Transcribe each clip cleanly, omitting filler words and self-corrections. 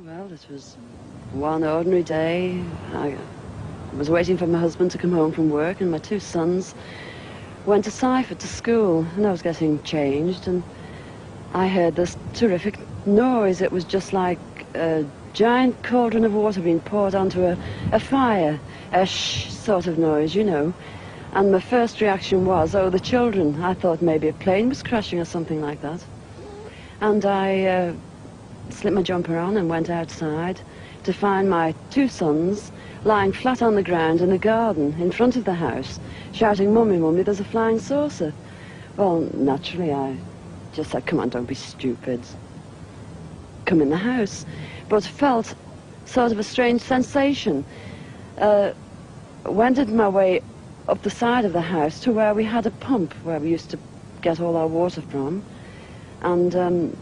Well, it was one ordinary day. I was waiting for my husband to come home from work, and my two sons went to Staffordshire to school, and I was getting changed, and I heard this terrific noise. It was just like a giant cauldron of water being poured onto a fire, a shh sort of noise, you know. And my first reaction was, oh, the children. I thought maybe a plane was crashing or something like that. And I slipped my jumper on and went outside to find my two sons lying flat on the ground in the garden in front of the house, shouting, "Mummy, Mummy, there's a flying saucer." Well, naturally, I just said, "Come on, don't be stupid. Come in the house." But felt sort of a strange sensation. Wended my way up the side of the house to where we had a pump, where we used to get all our water from, and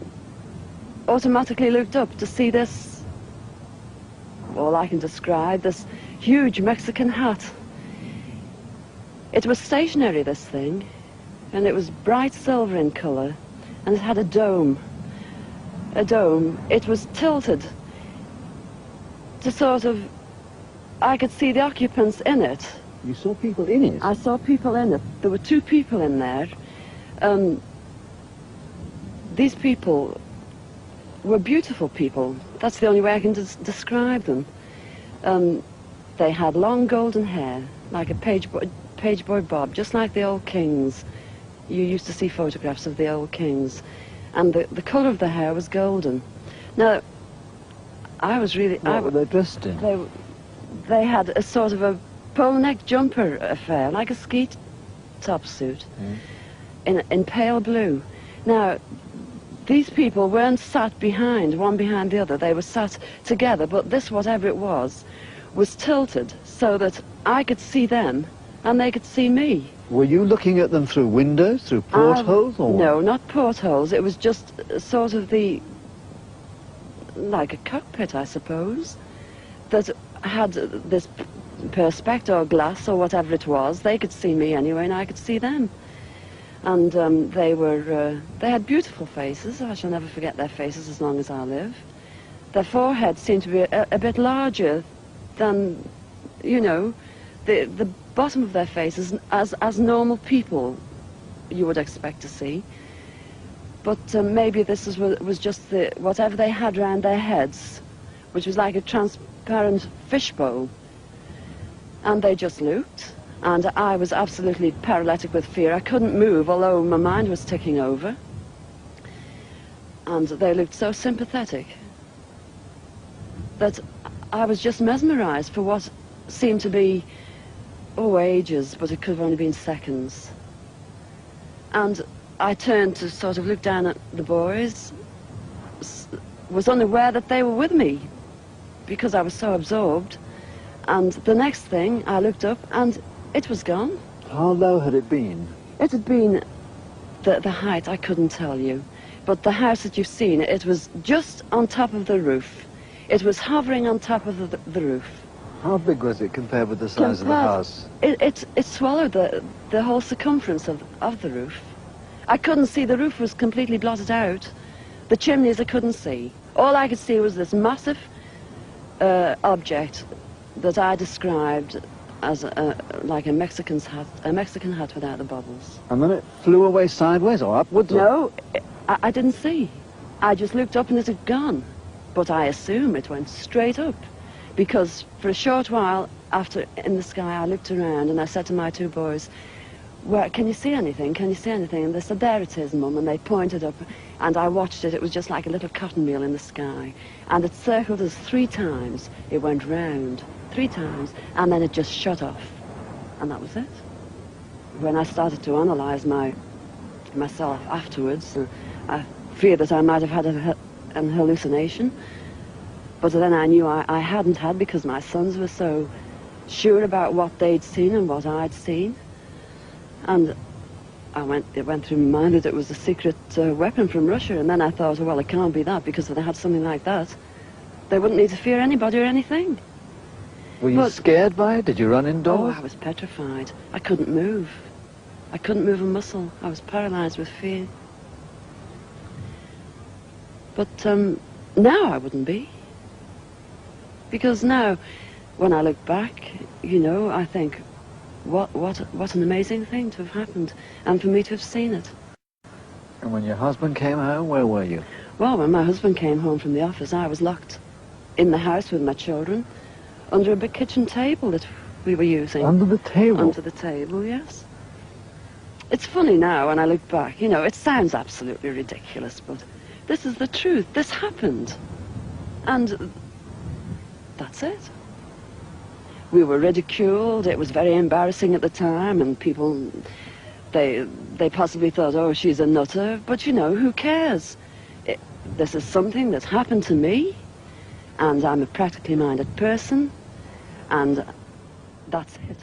automatically looked up to see this, all I can describe, this huge Mexican hat. It was stationary, this thing, and it was bright silver in colour, and it had a dome. A dome. It was tilted to sort of, I could see the occupants in it. You saw people in it? I saw people in it. There were two people in there. These people were beautiful people. That's the only way I can describe them. They had long golden hair, like a page boy bob, just like the old kings. You used to see photographs of the old kings. And the colour of the hair was golden. Now, I was really... What were they dressed in? They had a sort of a polo neck jumper affair, like a ski top suit, in pale blue. Now, these people weren't sat behind, one behind the other. They were sat together, but this, whatever it was tilted so that I could see them and they could see me. Were you looking at them through windows, through portholes, or what? No, not portholes. It was just sort of like a cockpit, I suppose, that had this perspex or glass or whatever it was. They could see me anyway, and I could see them. And they had beautiful faces. I shall never forget their faces as long as I live. Their foreheads seemed to be a bit larger than, you know, the bottom of their faces as normal people you would expect to see. But maybe this was just whatever they had round their heads, which was like a transparent fishbowl. And they just looked, and I was absolutely paralytic with fear. I couldn't move, although my mind was ticking over. And they looked so sympathetic that I was just mesmerized for what seemed to be, oh, ages, but it could have only been seconds. And I turned to sort of look down at the boys, was unaware that they were with me because I was so absorbed. And the next thing, I looked up and it was gone. How low had it been? It had been the height, I couldn't tell you. But the house that you've seen, it was just on top of the roof. It was hovering on top of the roof. How big was it compared with the size of the house? It swallowed the whole circumference of the roof. I couldn't see, the roof was completely blotted out. The chimneys I couldn't see. All I could see was this massive object that I described as like a Mexican hat without the bubbles. And then it flew away sideways or upwards? No, I didn't see. I just looked up and it had gone. But I assume it went straight up, because for a short while after in the sky I looked around and I said to my two boys, "Where, can you see anything? Can you see anything?" And they said, "There it is, Mum," and they pointed up, and I watched it. It was just like a little cotton reel in the sky, and it circled us 3 times. It went round 3 times, and then it just shut off, and that was it. When I started to analyze myself afterwards, I feared that I might have had an hallucination, but then I knew I hadn't had, because my sons were so sure about what they'd seen and what I'd seen. And it went through my mind that it was a secret weapon from Russia, and then I thought, oh, well, it can't be that, because if they had something like that, they wouldn't need to fear anybody or anything. Were you scared by it? Did you run indoors? Oh, I was petrified. I couldn't move. I couldn't move a muscle. I was paralyzed with fear. But now I wouldn't be. Because now, when I look back, you know, I think, what an amazing thing to have happened, and for me to have seen it. And when your husband came home, where were you? Well, when my husband came home from the office, I was locked in the house with my children, under a big kitchen table that we were using. Under the table? Under the table, yes. It's funny now when I look back, you know, it sounds absolutely ridiculous, but this is the truth. This happened. And that's it. We were ridiculed. It was very embarrassing at the time, and people, they possibly thought, oh, she's a nutter. But, you know, who cares? This is something that's happened to me, and I'm a practically minded person, and that's it.